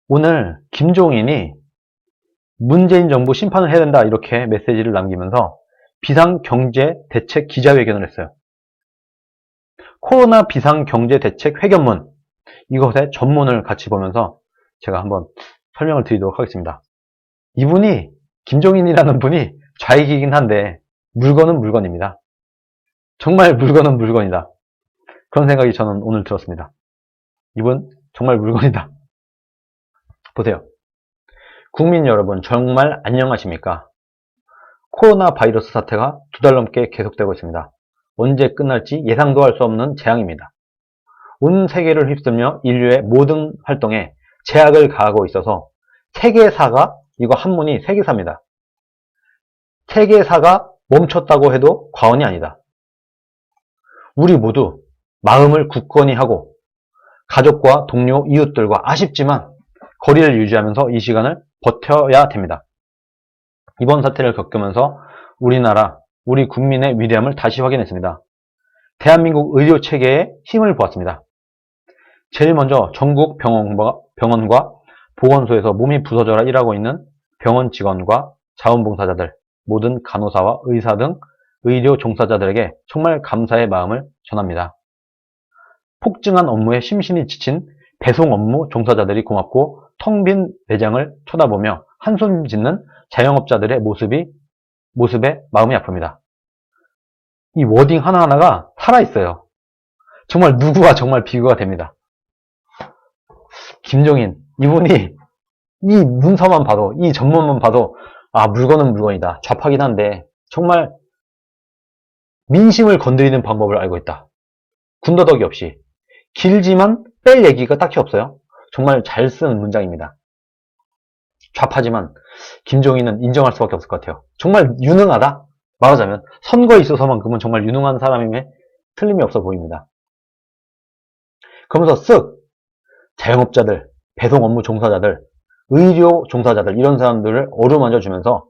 오늘 김종인이 문재인 정부 심판을 해야 된다 이렇게 메시지를 남기면서 비상경제대책 기자회견을 했어요. 코로나 비상경제대책 회견문, 이것의 전문을 같이 보면서 제가 한번 설명을 드리도록 하겠습니다. 이분이, 김종인이라는 분이 좌익이긴 한데 물건은 물건입니다. 정말 물건은 물건이다. 그런 생각이 저는 오늘 들었습니다. 이분 정말 물건이다. 보세요. 국민 여러분, 정말 안녕하십니까? 코로나 바이러스 사태가 2달 넘게 계속되고 있습니다. 언제 끝날지 예상도 할 수 없는 재앙입니다. 온 세계를 휩쓸며 인류의 모든 활동에 제약을 가하고 있어서 세계사가, 이거 한문이 세계사입니다. 세계사가 멈췄다고 해도 과언이 아니다. 우리 모두 마음을 굳건히 하고 가족과 동료, 이웃들과 아쉽지만 거리를 유지하면서 이 시간을 버텨야 됩니다. 이번 사태를 겪으면서 우리나라, 우리 국민의 위대함을 다시 확인했습니다. 대한민국 의료체계에 힘을 보았습니다. 제일 먼저 전국 병원과 보건소에서 몸이 부서져라 일하고 있는 병원 직원과 자원봉사자들, 모든 간호사와 의사 등 의료 종사자들에게 정말 감사의 마음을 전합니다. 폭증한 업무에 심신이 지친 배송 업무 종사자들이 고맙고 텅 빈 매장을 쳐다보며 한숨 짓는 자영업자들의 모습에 마음이 아픕니다. 이 워딩 하나하나가 살아있어요. 정말 누구와 정말 비교가 됩니다. 김종인, 이분이 이 문서만 봐도, 이 전문만 봐도 아, 물건은 물건이다. 좌파긴 한데 정말 민심을 건드리는 방법을 알고 있다. 군더더기 없이. 길지만 뺄 얘기가 딱히 없어요. 정말 잘 쓰는 문장입니다. 좌파지만 김종인은 인정할 수밖에 없을 것 같아요. 정말 유능하다? 말하자면 선거에 있어서만큼은 정말 유능한 사람임에 틀림이 없어 보입니다. 그러면서 쓱 자영업자들, 배송 업무 종사자들, 의료 종사자들 이런 사람들을 어루만져 주면서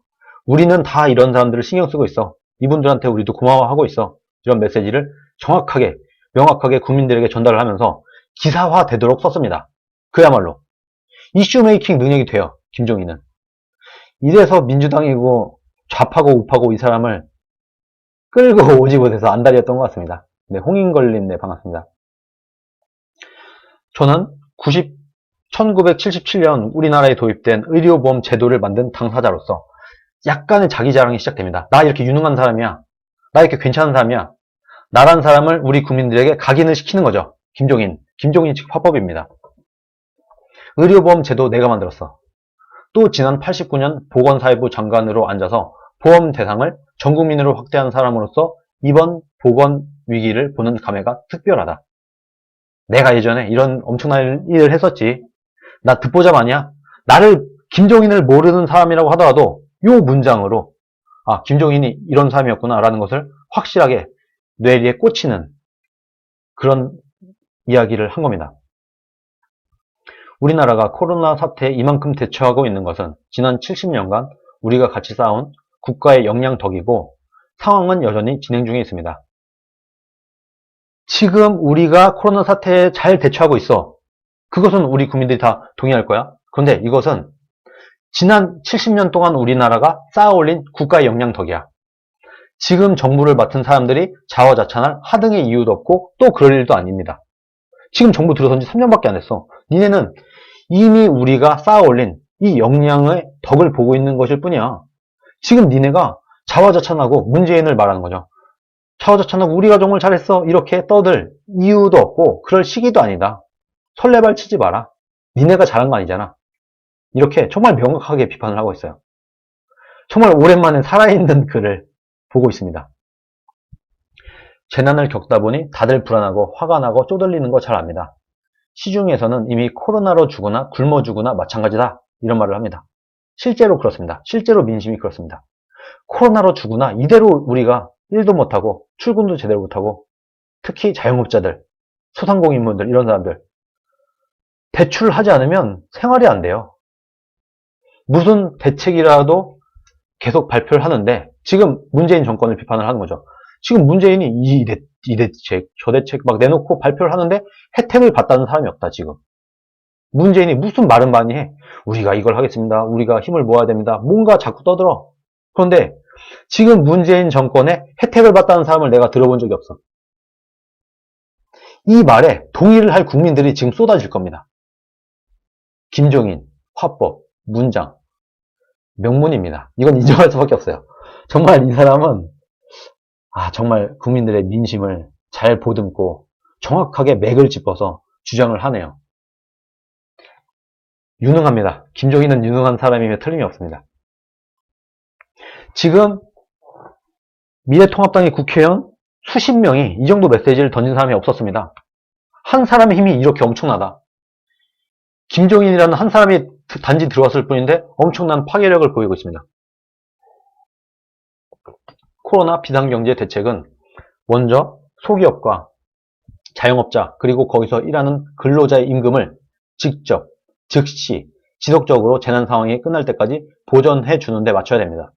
우리는 다 이런 사람들을 신경 쓰고 있어. 이분들한테 우리도 고마워하고 있어. 이런 메시지를 정확하게, 명확하게 국민들에게 전달을 하면서 기사화 되도록 썼습니다. 그야말로 이슈 메이킹 능력이 돼요. 김종인은. 이래서 민주당이고 좌파고 우파고 이 사람을 끌고 오지 못해서 안달이었던 것 같습니다. 네, 홍인걸님, 반갑습니다. 저는 1977년 우리나라에 도입된 의료보험 제도를 만든 당사자로서 약간의 자기 자랑이 시작됩니다. 나 이렇게 유능한 사람이야. 나 이렇게 괜찮은 사람이야. 나란 사람을 우리 국민들에게 각인을 시키는 거죠. 김종인 즉 화법입니다. 의료보험 제도 내가 만들었어. 또 지난 89년 보건사회부 장관으로 앉아서 보험 대상을 전 국민으로 확대한 사람으로서 이번 보건 위기를 보는 감회가 특별하다. 내가 예전에 이런 엄청난 일을 했었지. 나 듣보잡 아니야. 나를, 김종인을 모르는 사람이라고 하더라도 이 문장으로 아, 김종인이 이런 사람이었구나 라는 것을 확실하게 뇌리에 꽂히는 그런 이야기를 한 겁니다. 우리나라가 코로나 사태에 이만큼 대처하고 있는 것은 지난 70년간 우리가 같이 쌓아온 국가의 역량 덕이고 상황은 여전히 진행 중에 있습니다. 지금 우리가 코로나 사태에 잘 대처하고 있어. 그것은 우리 국민들이 다 동의할 거야. 그런데 이것은 지난 70년 동안 우리나라가 쌓아올린 국가의 역량 덕이야. 지금 정부를 맡은 사람들이 자화자찬할 하등의 이유도 없고 또 그럴 일도 아닙니다. 지금 정부 들어선 지 3년밖에 안 됐어. 니네는 이미 우리가 쌓아올린 이 역량의 덕을 보고 있는 것일 뿐이야. 지금 니네가 자화자찬하고 문재인을 말하는 거죠. 자화자찬하고 우리가 정말 잘했어 이렇게 떠들 이유도 없고 그럴 시기도 아니다. 설레발 치지 마라. 니네가 잘한 거 아니잖아. 이렇게 정말 명확하게 비판을 하고 있어요. 정말 오랜만에 살아있는 글을 보고 있습니다. 재난을 겪다 보니 다들 불안하고 화가 나고 쪼들리는 거 잘 압니다. 시중에서는 이미 코로나로 죽거나 굶어 죽거나 마찬가지다 이런 말을 합니다. 실제로 그렇습니다. 실제로 민심이 그렇습니다. 코로나로 죽거나 이대로 우리가 일도 못하고 출근도 제대로 못하고 특히 자영업자들, 소상공인분들 이런 사람들 대출하지 않으면 생활이 안 돼요. 무슨 대책이라도 계속 발표를 하는데 지금 문재인 정권을 비판을 하는 거죠. 지금 문재인이 이 대책, 저 대책 막 내놓고 발표를 하는데 혜택을 받다는 사람이 없다, 지금. 문재인이 무슨 말은 많이 해. 우리가 이걸 하겠습니다. 우리가 힘을 모아야 됩니다. 뭔가 자꾸 떠들어. 그런데 지금 문재인 정권의 혜택을 받다는 사람을 내가 들어본 적이 없어. 이 말에 동의를 할 국민들이 지금 쏟아질 겁니다. 김종인, 화법, 문장, 명문입니다. 이건 인정할 수밖에 없어요. 정말 이 사람은 정말 국민들의 민심을 잘 보듬고 정확하게 맥을 짚어서 주장을 하네요. 유능합니다. 김종인은 유능한 사람이며 틀림이 없습니다. 지금 미래통합당의 국회의원 수십 명이 이 정도 메시지를 던진 사람이 없었습니다. 한 사람의 힘이 이렇게 엄청나다. 김종인이라는 한 사람이 단지 들어왔을 뿐인데 엄청난 파괴력을 보이고 있습니다. 코로나 비상경제 대책은 먼저 소기업과 자영업자 그리고 거기서 일하는 근로자의 임금을 직접, 즉시, 지속적으로 재난 상황이 끝날 때까지 보전해 주는 데 맞춰야 됩니다.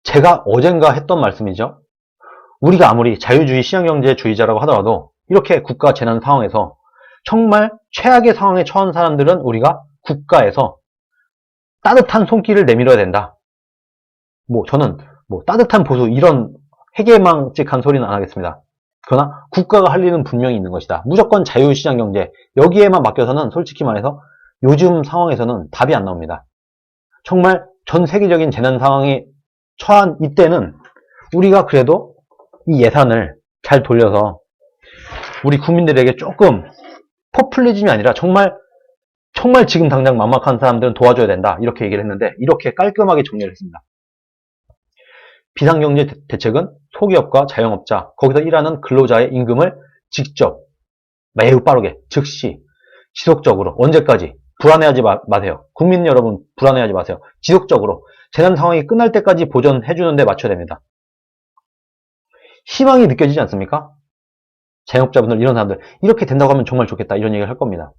제가 어젠가 했던 말씀이죠. 우리가 아무리 자유주의 시장경제주의자라고 하더라도 이렇게 국가 재난 상황에서 정말 최악의 상황에 처한 사람들은 우리가 국가에서 따뜻한 손길을 내밀어야 된다. 저는 따뜻한 보수 이런 해괴망측한 소리는 안 하겠습니다. 그러나 국가가 할 일은 분명히 있는 것이다. 무조건 자유시장경제 여기에만 맡겨서는 솔직히 말해서 요즘 상황에서는 답이 안 나옵니다. 정말 전 세계적인 재난 상황에 처한 이때는 우리가 그래도 이 예산을 잘 돌려서 우리 국민들에게 조금 포퓰리즘이 아니라 정말 지금 당장 막막한 사람들은 도와줘야 된다. 이렇게 얘기를 했는데 이렇게 깔끔하게 정리를 했습니다. 비상경제 대책은 소기업과 자영업자, 거기서 일하는 근로자의 임금을 직접, 매우 빠르게, 즉시, 지속적으로, 언제까지 불안해하지 마세요. 국민 여러분 불안해하지 마세요. 지속적으로 재난 상황이 끝날 때까지 보전해주는 데 맞춰야 됩니다. 희망이 느껴지지 않습니까? 자영업자분들 이런 사람들 이렇게 된다고 하면 정말 좋겠다 이런 얘기를 할 겁니다.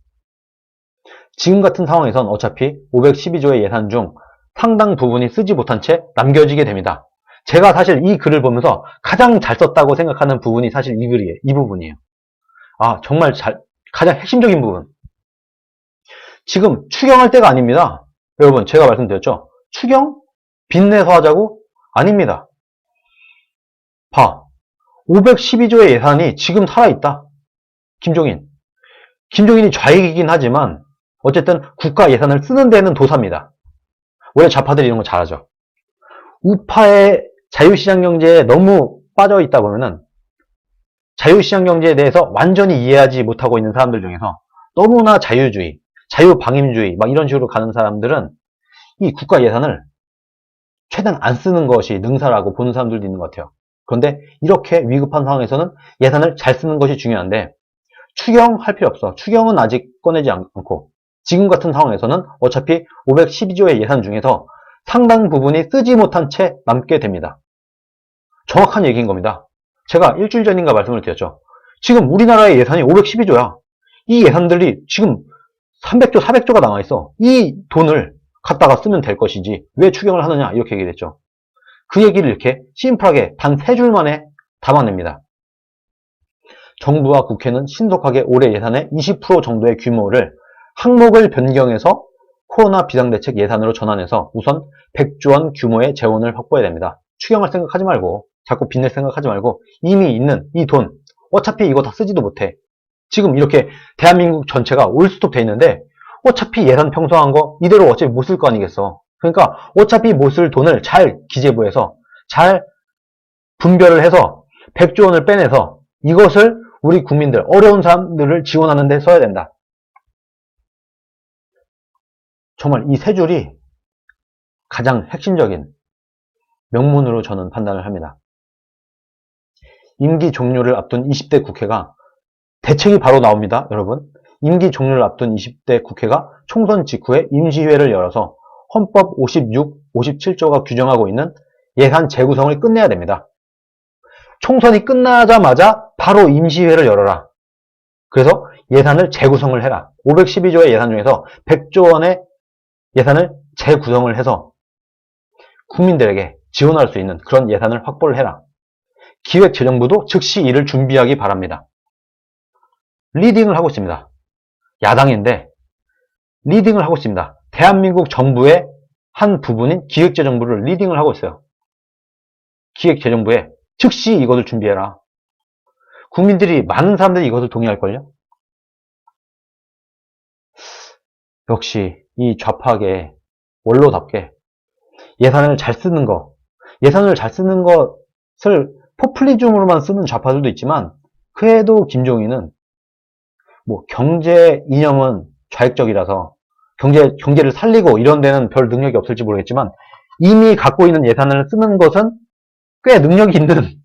지금 같은 상황에선 어차피 512조의 예산 중 상당 부분이 쓰지 못한 채 남겨지게 됩니다. 제가 사실 이 글을 보면서 가장 잘 썼다고 생각하는 부분이 사실 이 글이에요. 이 부분이에요. 정말 가장 핵심적인 부분. 지금 추경할 때가 아닙니다. 여러분 제가 말씀드렸죠. 추경? 빚내서 하자고? 아닙니다. 512조의 예산이 지금 살아있다. 김종인이 좌익이긴 하지만 어쨌든 국가 예산을 쓰는 데는 도사입니다. 원래 좌파들이 이런 거 잘하죠. 우파의 자유시장경제에 너무 빠져있다 보면은 자유시장경제에 대해서 완전히 이해하지 못하고 있는 사람들 중에서 너무나 자유주의, 자유방임주의 막 이런 식으로 가는 사람들은 이 국가 예산을 최대한 안 쓰는 것이 능사라고 보는 사람들도 있는 것 같아요. 그런데 이렇게 위급한 상황에서는 예산을 잘 쓰는 것이 중요한데 추경할 필요 없어. 추경은 아직 꺼내지 않고 지금 같은 상황에서는 어차피 512조의 예산 중에서 상당 부분이 쓰지 못한 채 남게 됩니다. 정확한 얘기인 겁니다. 제가 일주일 전인가 말씀을 드렸죠. 지금 우리나라의 예산이 512조야. 이 예산들이 지금 300조, 400조가 남아있어. 이 돈을 갖다가 쓰면 될 것이지 왜 추경을 하느냐 이렇게 얘기를 했죠. 그 얘기를 이렇게 심플하게 단 3줄 만에 담아냅니다. 정부와 국회는 신속하게 올해 예산의 20% 정도의 규모를 항목을 변경해서 코로나 비상대책 예산으로 전환해서 우선 100조 원 규모의 재원을 확보해야 됩니다. 추경할 생각하지 말고 자꾸 빚낼 생각하지 말고 이미 있는 이 돈 어차피 이거 다 쓰지도 못해. 지금 이렇게 대한민국 전체가 올스톱 돼 있는데 어차피 예산 편성한 거 이대로 어차피 못 쓸 거 아니겠어. 그러니까 어차피 못 쓸 돈을 잘 기재부에서 잘 분별을 해서 100조 원을 빼내서 이것을 우리 국민들, 어려운 사람들을 지원하는 데 써야 된다. 정말 이 3줄이 가장 핵심적인 명문으로 저는 판단을 합니다. 임기 종료를 앞둔 20대 국회가 대책이 바로 나옵니다. 여러분. 임기 종료를 앞둔 20대 국회가 총선 직후에 임시회를 열어서 헌법 56, 57조가 규정하고 있는 예산 재구성을 끝내야 됩니다. 총선이 끝나자마자 바로 임시회를 열어라. 그래서 예산을 재구성을 해라. 512조의 예산 중에서 100조 원의 예산을 재구성을 해서 국민들에게 지원할 수 있는 그런 예산을 확보를 해라. 기획재정부도 즉시 이를 준비하기 바랍니다. 리딩을 하고 있습니다. 야당인데 리딩을 하고 있습니다. 대한민국 정부의 한 부분인 기획재정부를 리딩을 하고 있어요. 기획재정부에 즉시 이것을 준비해라. 국민들이, 많은 사람들이 이것을 동의할걸요? 역시 이 좌파계 원로답게 예산을 잘 쓰는 것을 포퓰리즘으로만 쓰는 좌파들도 있지만, 그래도 김종인은 뭐 경제 이념은 좌익적이라서 경제를 살리고 이런 데는 별 능력이 없을지 모르겠지만, 이미 갖고 있는 예산을 쓰는 것은 꽤 능력이 있는,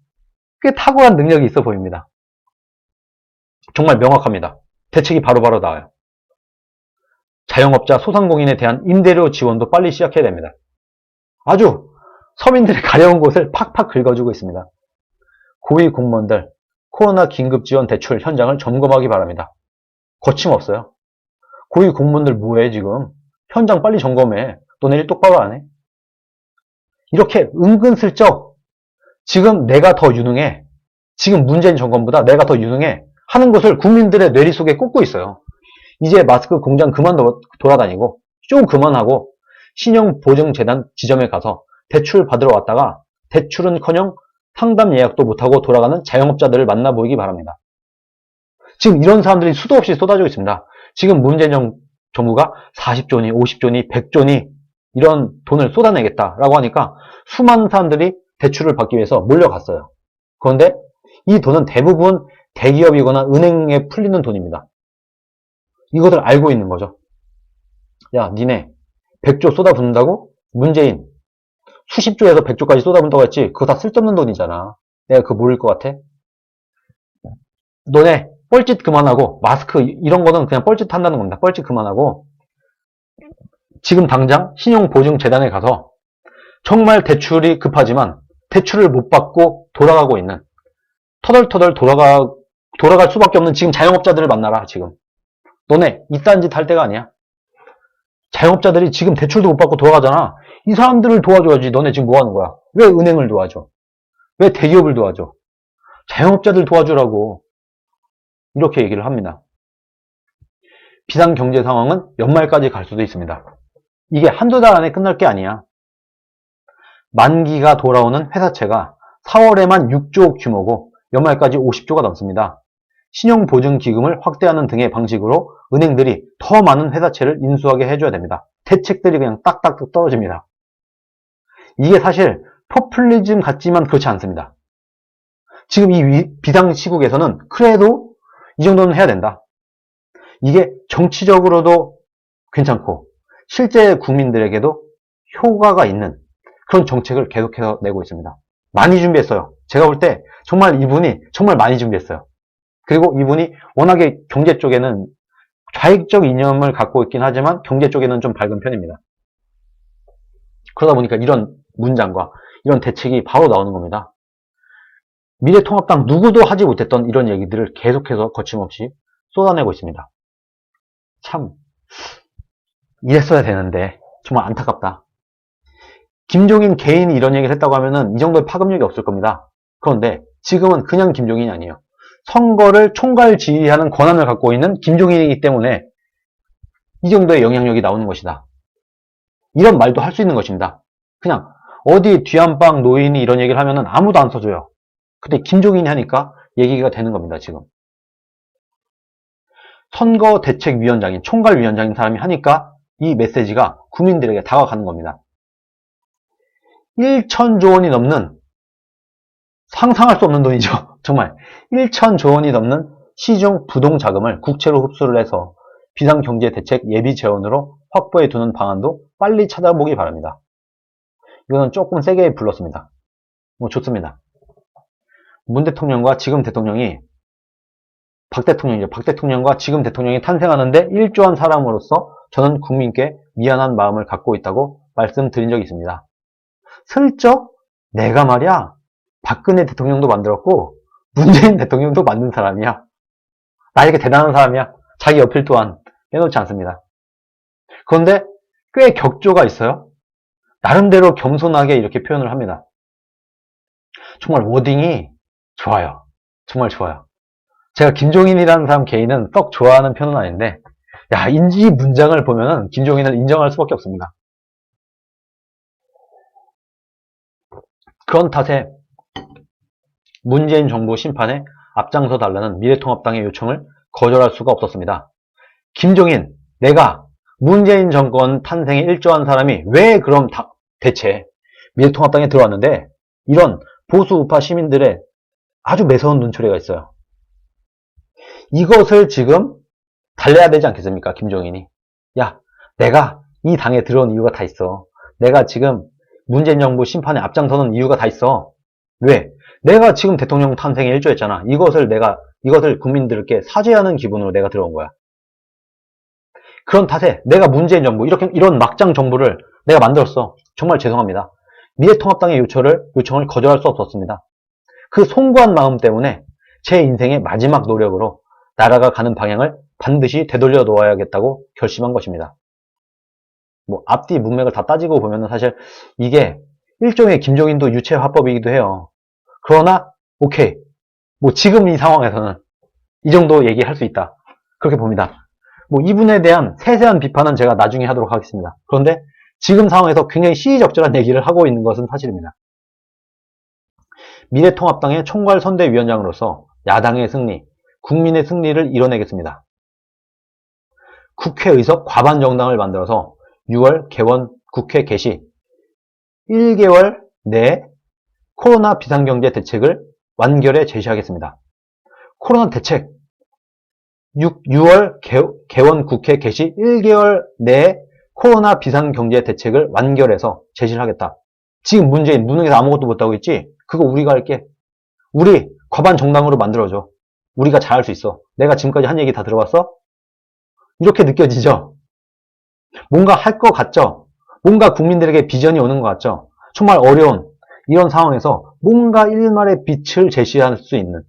꽤 탁월한 능력이 있어 보입니다. 정말 명확합니다. 대책이 바로바로 나와요. 자영업자, 소상공인에 대한 임대료 지원도 빨리 시작해야 됩니다. 아주 서민들의 가려운 곳을 팍팍 긁어주고 있습니다. 고위 공무원들, 코로나 긴급지원 대출 현장을 점검하기 바랍니다. 거침없어요. 고위 공무원들 뭐해 지금? 현장 빨리 점검해. 너네 일 똑바로 안 해? 이렇게 은근슬쩍 지금 내가 더 유능해, 지금 문재인 정권보다 내가 더 유능해 하는 것을 국민들의 뇌리 속에 꽂고 있어요. 이제 마스크 공장 그만 돌아다니고 좀 그만하고 신용보증재단 지점에 가서 대출 받으러 왔다가 대출은커녕 상담 예약도 못하고 돌아가는 자영업자들을 만나 보이기 바랍니다. 지금 이런 사람들이 수도 없이 쏟아지고 있습니다. 지금 문재인 정부가 40조니 50조니 100조니 이런 돈을 쏟아내겠다라고 하니까 수많은 사람들이 대출을 받기 위해서 몰려갔어요. 그런데 이 돈은 대부분 대기업이거나 은행에 풀리는 돈입니다. 이것을 알고 있는 거죠. 야, 니네 100조 쏟아붓는다고? 문재인 수십 조에서 100조까지 쏟아붓는다고 했지? 그거 다 쓸데없는 돈이잖아. 내가 그거 모를 것 같아? 너네 뻘짓 그만하고, 마스크 이런 거는 그냥 뻘짓 한다는 겁니다. 뻘짓 그만하고 지금 당장 신용보증재단에 가서 정말 대출이 급하지만 대출을 못 받고 돌아가고 있는, 터덜터덜 돌아갈 수밖에 없는 지금 자영업자들을 만나라. 지금 너네 이딴 짓 할 때가 아니야. 자영업자들이 지금 대출도 못 받고 돌아가잖아. 이 사람들을 도와줘야지. 너네 지금 뭐 하는 거야? 왜 은행을 도와줘? 왜 대기업을 도와줘? 자영업자들 도와주라고. 이렇게 얘기를 합니다. 비상경제 상황은 연말까지 갈 수도 있습니다. 이게 한두 달 안에 끝날 게 아니야. 만기가 돌아오는 회사채가 4월에만 6조 규모고 연말까지 50조가 넘습니다. 신용보증기금을 확대하는 등의 방식으로 은행들이 더 많은 회사채를 인수하게 해줘야 됩니다. 대책들이 그냥 딱딱 떨어집니다. 이게 사실 포퓰리즘 같지만 그렇지 않습니다. 지금 이 비상시국에서는 그래도 이 정도는 해야 된다. 이게 정치적으로도 괜찮고 실제 국민들에게도 효과가 있는 그런 정책을 계속해서 내고 있습니다. 많이 준비했어요. 제가 볼 때 정말 이분이 정말 많이 준비했어요. 그리고 이분이 워낙에 경제 쪽에는 좌익적 이념을 갖고 있긴 하지만 경제 쪽에는 좀 밝은 편입니다. 그러다 보니까 이런 문장과 이런 대책이 바로 나오는 겁니다. 미래통합당 누구도 하지 못했던 이런 얘기들을 계속해서 거침없이 쏟아내고 있습니다. 참 이랬어야 되는데 정말 안타깝다. 김종인 개인이 이런 얘기를 했다고 하면은 이 정도의 파급력이 없을 겁니다. 그런데 지금은 그냥 김종인이 아니에요. 선거를 총괄 지휘하는 권한을 갖고 있는 김종인이기 때문에 이 정도의 영향력이 나오는 것이다. 이런 말도 할 수 있는 것입니다. 그냥 어디 뒤안방 노인이 이런 얘기를 하면은 아무도 안 써줘요. 근데 김종인이 하니까 얘기가 되는 겁니다. 지금 선거대책위원장인 총괄위원장인 사람이 하니까 이 메시지가 국민들에게 다가가는 겁니다. 1천조 원이 넘는, 상상할 수 없는 돈이죠. 정말 1천조 원이 넘는 시중 부동자금을 국채로 흡수를 해서 비상경제대책 예비재원으로 확보해 두는 방안도 빨리 찾아보기 바랍니다. 이거는 조금 세게 불렀습니다. 뭐 좋습니다. 문 대통령과 지금 대통령이, 박 대통령이죠. 박 대통령과 지금 대통령이 탄생하는데 일조한 사람으로서 저는 국민께 미안한 마음을 갖고 있다고 말씀드린 적이 있습니다. 슬쩍 내가 말이야 박근혜 대통령도 만들었고 문재인 대통령도 만든 사람이야. 나에게 대단한 사람이야. 자기 어필 또한 빼놓지 않습니다. 그런데 꽤 격조가 있어요. 나름대로 겸손하게 이렇게 표현을 합니다. 정말 워딩이 좋아요. 정말 좋아요. 제가 김종인이라는 사람 개인은 썩 좋아하는 편은 아닌데 야, 이 문장을 보면은 김종인을 인정할 수밖에 없습니다. 그런 탓에 문재인 정부 심판에 앞장서 달라는 미래통합당의 요청을 거절할 수가 없었습니다. 김종인, 내가 문재인 정권 탄생에 일조한 사람이 왜 그럼 대체 미래통합당에 들어왔는데 이런 보수 우파 시민들의 아주 매서운 눈초리가 있어요. 이것을 지금 달래야 되지 않겠습니까? 김종인이. 야, 내가 이 당에 들어온 이유가 다 있어. 내가 지금 문재인 정부 심판에 앞장서는 이유가 다 있어. 왜? 내가 지금 대통령 탄생에 일조했잖아. 이것을 국민들께 사죄하는 기분으로 내가 들어온 거야. 그런 탓에 내가 문재인 정부, 이런 막장 정부를 내가 만들었어. 정말 죄송합니다. 미래통합당의 요청을 거절할 수 없었습니다. 그 송구한 마음 때문에 제 인생의 마지막 노력으로 나라가 가는 방향을 반드시 되돌려 놓아야겠다고 결심한 것입니다. 뭐 앞뒤 문맥을 다 따지고 보면 사실 이게 일종의 김종인도 유체 화법이기도 해요. 그러나 오케이, 뭐 지금 이 상황에서는 이 정도 얘기할 수 있다. 그렇게 봅니다. 뭐 이분에 대한 세세한 비판은 제가 나중에 하도록 하겠습니다. 그런데 지금 상황에서 굉장히 시의적절한 얘기를 하고 있는 것은 사실입니다. 미래통합당의 총괄선대위원장으로서 야당의 승리, 국민의 승리를 이뤄내겠습니다. 국회의석 과반 정당을 만들어서 6월 개원 국회 개시 1개월 내에 코로나 비상경제 대책을 완결해 제시하겠습니다. 코로나 대책 6월 개원 국회 개시 1개월 내에 코로나 비상경제 대책을 완결해서 제시를 하겠다. 지금 문재인 무능해서 아무것도 못하고 있지? 그거 우리가 할게. 우리 과반 정당으로 만들어줘. 우리가 잘할 수 있어. 내가 지금까지 한 얘기 다 들어봤어? 이렇게 느껴지죠? 뭔가 할 것 같죠? 뭔가 국민들에게 비전이 오는 것 같죠? 정말 어려운 이런 상황에서 뭔가 일말의 빛을 제시할 수 있는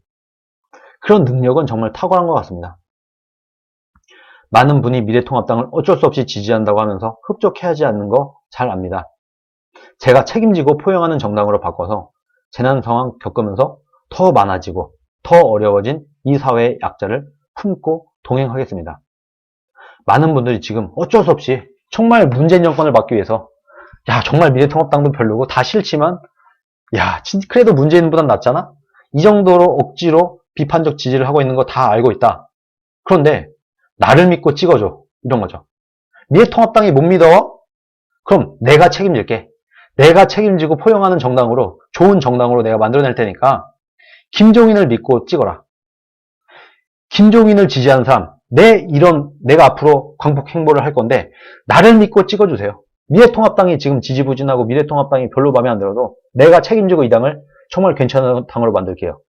그런 능력은 정말 탁월한 것 같습니다. 많은 분이 미래통합당을 어쩔 수 없이 지지한다고 하면서 흡족해하지 않는 거 잘 압니다. 제가 책임지고 포용하는 정당으로 바꿔서 재난 상황 겪으면서 더 많아지고 더 어려워진 이 사회의 약자를 품고 동행하겠습니다. 많은 분들이 지금 어쩔 수 없이 정말 문재인 정권을 막기 위해서 야 정말 미래통합당도 별로고 다 싫지만 야 그래도 문재인보단 낫잖아? 이 정도로 억지로 비판적 지지를 하고 있는 거 다 알고 있다. 그런데 나를 믿고 찍어줘. 이런 거죠. 미래통합당이 못 믿어? 그럼 내가 책임질게. 내가 책임지고 포용하는 정당으로 좋은 정당으로 내가 만들어낼 테니까 김종인을 믿고 찍어라. 김종인을 지지하는 사람 내가 앞으로 광복 행보를 할 건데 나를 믿고 찍어주세요. 미래통합당이 지금 지지부진하고 미래통합당이 별로 마음에 안 들어도 내가 책임지고 이 당을 정말 괜찮은 당으로 만들게요.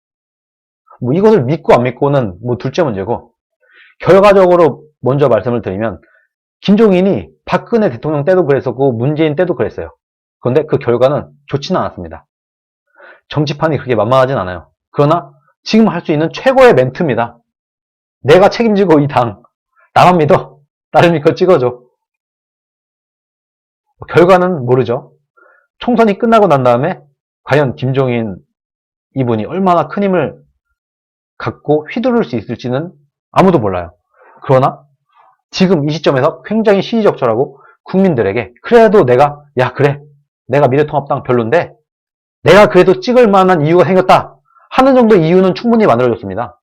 뭐 이것을 믿고 안 믿고는 뭐 둘째 문제고 결과적으로 먼저 말씀을 드리면 김종인이 박근혜 대통령 때도 그랬었고 문재인 때도 그랬어요. 그런데 그 결과는 좋지는 않았습니다. 정치판이 그렇게 만만하진 않아요. 그러나 지금 할 수 있는 최고의 멘트입니다. 내가 책임지고 이 당 나만 믿어. 나를 믿고 찍어줘. 결과는 모르죠. 총선이 끝나고 난 다음에 과연 김종인 이분이 얼마나 큰 힘을 갖고 휘두를 수 있을지는 아무도 몰라요. 그러나 지금 이 시점에서 굉장히 시의적절하고 국민들에게 그래도 내가 미래통합당 별론데 내가 그래도 찍을 만한 이유가 생겼다 하는 정도의 이유는 충분히 만들어줬습니다.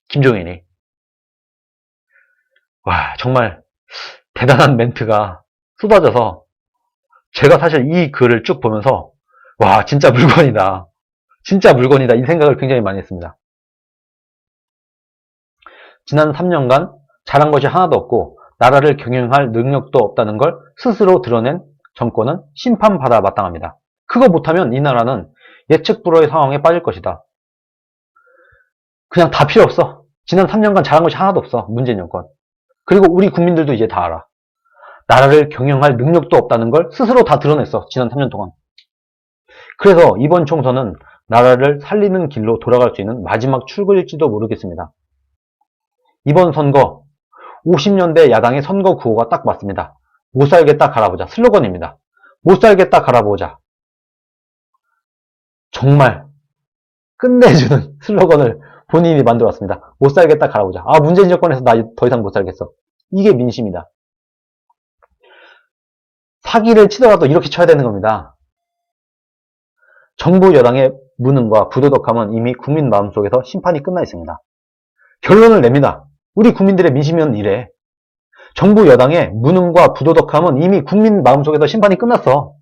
김종인이. 와 정말 대단한 멘트가 쏟아져서 제가 사실 이 글을 쭉 보면서 와 진짜 물건이다. 진짜 물건이다 이 생각을 굉장히 많이 했습니다. 지난 3년간 잘한 것이 하나도 없고 나라를 경영할 능력도 없다는 걸 스스로 드러낸 정권은 심판받아 마땅합니다. 그거 못하면 이 나라는 예측 불허의 상황에 빠질 것이다. 그냥 다 필요 없어. 지난 3년간 잘한 것이 하나도 없어. 문재인 정권. 그리고 우리 국민들도 이제 다 알아. 나라를 경영할 능력도 없다는 걸 스스로 다 드러냈어. 지난 3년 동안. 그래서 이번 총선은 나라를 살리는 길로 돌아갈 수 있는 마지막 출구일지도 모르겠습니다. 이번 선거 50년대 야당의 선거 구호가 딱 맞습니다. 못 살겠다 갈아보자. 슬로건입니다. 못 살겠다 갈아보자. 정말 끝내주는 슬로건을 본인이 만들어왔습니다. 못 살겠다 갈아보자. 아, 문재인 정권에서 나 더 이상 못 살겠어. 이게 민심이다. 사기를 치더라도 이렇게 쳐야 되는 겁니다. 정부 여당의 무능과 부도덕함은 이미 국민 마음속에서 심판이 끝나 있습니다. 결론을 냅니다. 우리 국민들의 민심은 이래. 정부 여당의 무능과 부도덕함은 이미 국민 마음속에서 심판이 끝났어.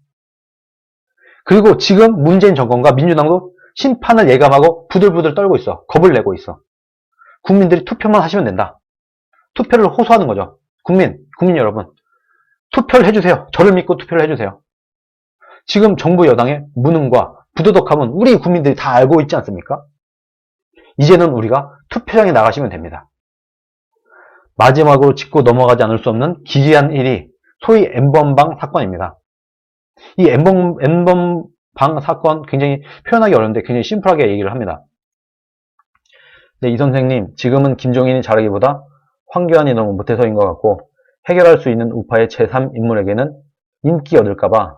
그리고 지금 문재인 정권과 민주당도 심판을 예감하고 부들부들 떨고 있어. 겁을 내고 있어. 국민들이 투표만 하시면 된다. 투표를 호소하는 거죠. 국민 여러분. 투표를 해주세요. 저를 믿고 투표를 해주세요. 지금 정부 여당의 무능과 부도덕함은 우리 국민들이 다 알고 있지 않습니까? 이제는 우리가 투표장에 나가시면 됩니다. 마지막으로 짚고 넘어가지 않을 수 없는 기이한 일이 소위 N번방 사건입니다. 이 N번방 사건 굉장히 표현하기 어려운데 굉장히 심플하게 얘기를 합니다. 네, 이 선생님, 지금은 김종인이 잘하기보다 황교안이 너무 못해서인 것 같고 해결할 수 있는 우파의 제3인물에게는 인기 얻을까봐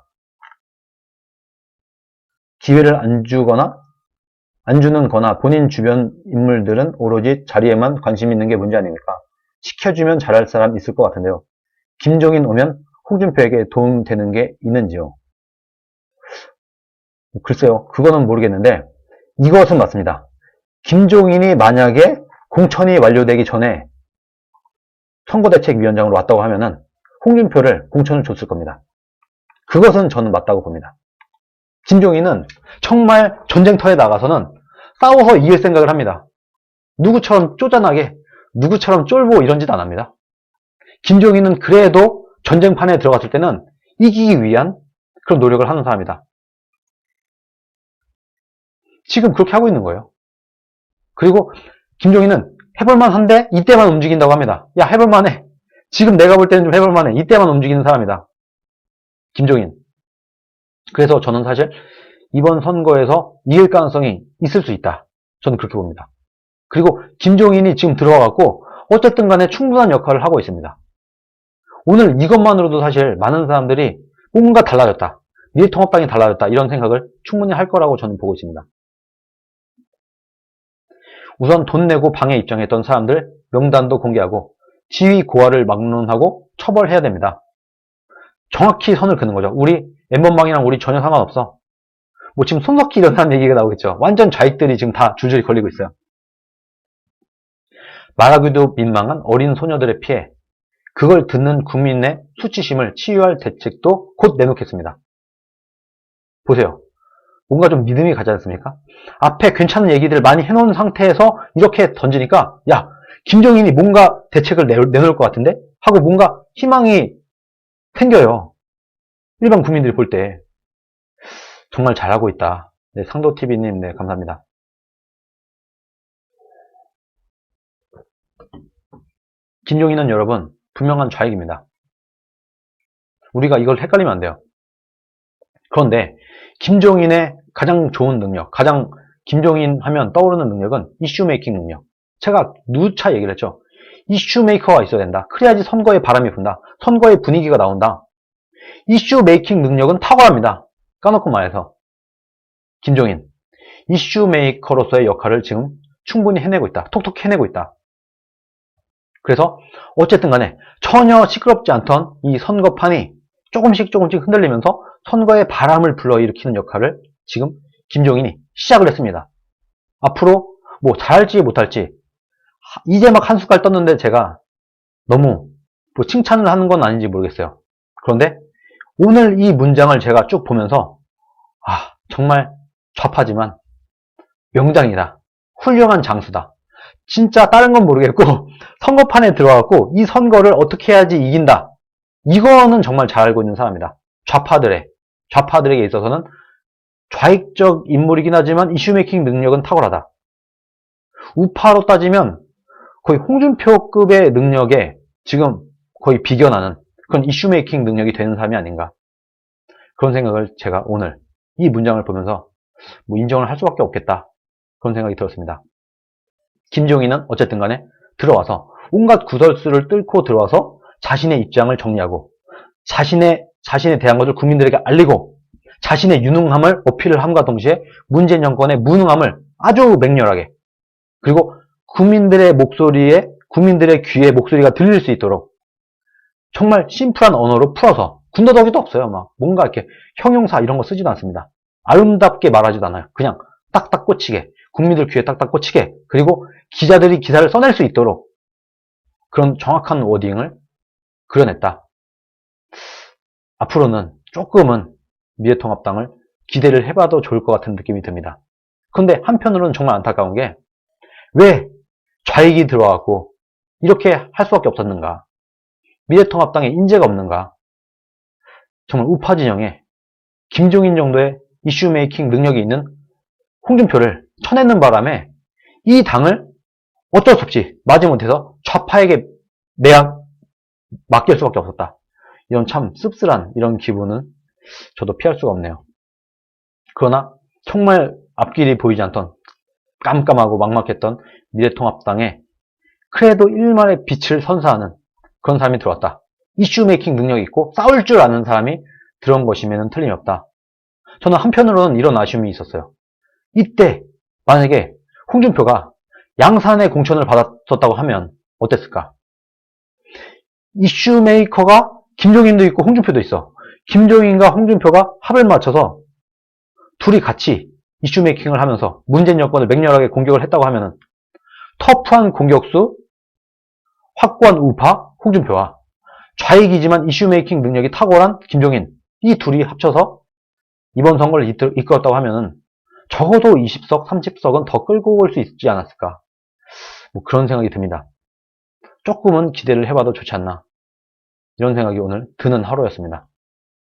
기회를 안 주는 거나 본인 주변 인물들은 오로지 자리에만 관심 있는 게 문제 아닙니까? 시켜주면 잘할 사람 있을 것 같은데요. 김종인 오면 홍준표에게 도움되는 게 있는지요? 글쎄요. 그거는 모르겠는데 이것은 맞습니다. 김종인이 만약에 공천이 완료되기 전에 선거대책위원장으로 왔다고 하면은 홍준표를 공천을 줬을 겁니다. 그것은 저는 맞다고 봅니다. 김종인은 정말 전쟁터에 나가서는 싸워서 이길 생각을 합니다. 누구처럼 쪼잔하게, 누구처럼 쫄보 이런 짓 안 합니다. 김종인은 그래도 전쟁판에 들어갔을 때는 이기기 위한 그런 노력을 하는 사람이다. 지금 그렇게 하고 있는 거예요. 그리고 김종인은 해볼만 한데 이때만 움직인다고 합니다. 야, 해볼만해. 지금 내가 볼 때는 좀 해볼만해. 이때만 움직이는 사람이다. 김종인. 그래서 저는 사실 이번 선거에서 이길 가능성이 있을 수 있다. 저는 그렇게 봅니다. 그리고 김종인이 지금 들어와갖고 어쨌든 간에 충분한 역할을 하고 있습니다. 오늘 이것만으로도 사실 많은 사람들이 뭔가 달라졌다. 미래통합당이 달라졌다. 이런 생각을 충분히 할 거라고 저는 보고 있습니다. 우선 돈 내고 방에 입장했던 사람들 명단도 공개하고 지위 고하를 막론하고 처벌해야 됩니다. 정확히 선을 그는 거죠. 우리 N번방이랑 우리 전혀 상관없어. 뭐 지금 손석희 이런 사람 얘기가 나오겠죠. 완전 좌익들이 지금 다 줄줄이 걸리고 있어요. 말하기도 민망한 어린 소녀들의 피해, 그걸 듣는 국민의 수치심을 치유할 대책도 곧 내놓겠습니다. 보세요. 뭔가 좀 믿음이 가지 않습니까? 앞에 괜찮은 얘기들 많이 해놓은 상태에서 이렇게 던지니까 야, 김종인이 뭔가 대책을 내놓을 것 같은데? 하고 뭔가 희망이 생겨요. 일반 국민들이 볼 때. 정말 잘하고 있다. 네, 상도TV님, 네, 감사합니다. 김종인은 여러분, 분명한 좌익입니다. 우리가 이걸 헷갈리면 안 돼요. 그런데, 김종인의 가장 좋은 능력, 가장 김종인 하면 떠오르는 능력은 이슈 메이킹 능력. 제가 누차 얘기를 했죠. 이슈 메이커가 있어야 된다. 그래야지 선거에 바람이 분다. 선거의 분위기가 나온다. 이슈 메이킹 능력은 탁월합니다. 까놓고 말해서. 김종인. 이슈 메이커로서의 역할을 지금 충분히 해내고 있다. 톡톡 해내고 있다. 그래서 어쨌든 간에 전혀 시끄럽지 않던 이 선거판이 조금씩 흔들리면서 선거에 바람을 불러일으키는 역할을 지금 김종인이 시작을 했습니다. 앞으로 뭐 잘할지 못할지 이제 막 한 숟갈 떴는데 제가 너무 뭐 칭찬을 하는 건 아닌지 모르겠어요. 그런데 오늘 이 문장을 제가 쭉 보면서 아, 정말 좌파지만 명장이다. 훌륭한 장수다. 진짜 다른 건 모르겠고 선거판에 들어가고 이 선거를 어떻게 해야지 이긴다. 이거는 정말 잘 알고 있는 사람이다. 좌파들에게 있어서는 좌익적 인물이긴 하지만 이슈메이킹 능력은 탁월하다. 우파로 따지면 거의 홍준표급의 능력에 지금 거의 비견하는 그런 이슈메이킹 능력이 되는 사람이 아닌가. 그런 생각을 제가 오늘 이 문장을 보면서 뭐 인정을 할 수밖에 없겠다. 그런 생각이 들었습니다. 김종인은 어쨌든 간에 들어와서 온갖 구설수를 뚫고 들어와서 자신의 입장을 정리하고 자신에 대한 것을 국민들에게 알리고 자신의 유능함을 어필을 함과 동시에 문재인 정권의 무능함을 아주 맹렬하게 그리고 국민들의 귀에 목소리가 들릴 수 있도록 정말 심플한 언어로 풀어서, 군더더기도 없어요. 막 뭔가 이렇게 형용사 이런 거 쓰지도 않습니다. 아름답게 말하지도 않아요. 그냥 딱딱 꽂히게, 국민들 귀에 딱딱 꽂히게, 그리고 기자들이 기사를 써낼 수 있도록 그런 정확한 워딩을 그려냈다. 앞으로는 조금은 미래통합당을 기대를 해봐도 좋을 것 같은 느낌이 듭니다. 그런데 한편으로는 정말 안타까운 게, 왜 좌익이 들어왔고 이렇게 할 수밖에 없었는가? 미래통합당에 인재가 없는가? 정말 우파 진영에 김종인 정도의 이슈 메이킹 능력이 있는 홍준표를 쳐내는 바람에 이 당을 어쩔 수 없이 마지못해서 좌파에게 맡길 수밖에 없었다. 이런 참 씁쓸한 이런 기분은 저도 피할 수가 없네요. 그러나 정말 앞길이 보이지 않던 깜깜하고 막막했던 미래통합당에 그래도 일말의 빛을 선사하는 그런 사람이 들어왔다. 이슈 메이킹 능력이 있고 싸울 줄 아는 사람이 들어온 것이면 틀림이 없다. 저는 한편으로는 이런 아쉬움이 있었어요. 이때 만약에 홍준표가 양산의 공천을 받았었다고 하면 어땠을까? 이슈 메이커가 김종인도 있고 홍준표도 있어. 김종인과 홍준표가 합을 맞춰서 둘이 같이 이슈 메이킹을 하면서 문재인 여권을 맹렬하게 공격을 했다고 하면 터프한 공격수, 확고한 우파 홍준표와 좌익이지만 이슈 메이킹 능력이 탁월한 김종인, 이 둘이 합쳐서 이번 선거를 이끌었다고 하면 적어도 20석, 30석은 더 끌고 올 수 있지 않았을까, 뭐 그런 생각이 듭니다. 조금은 기대를 해봐도 좋지 않나, 이런 생각이 오늘 드는 하루였습니다.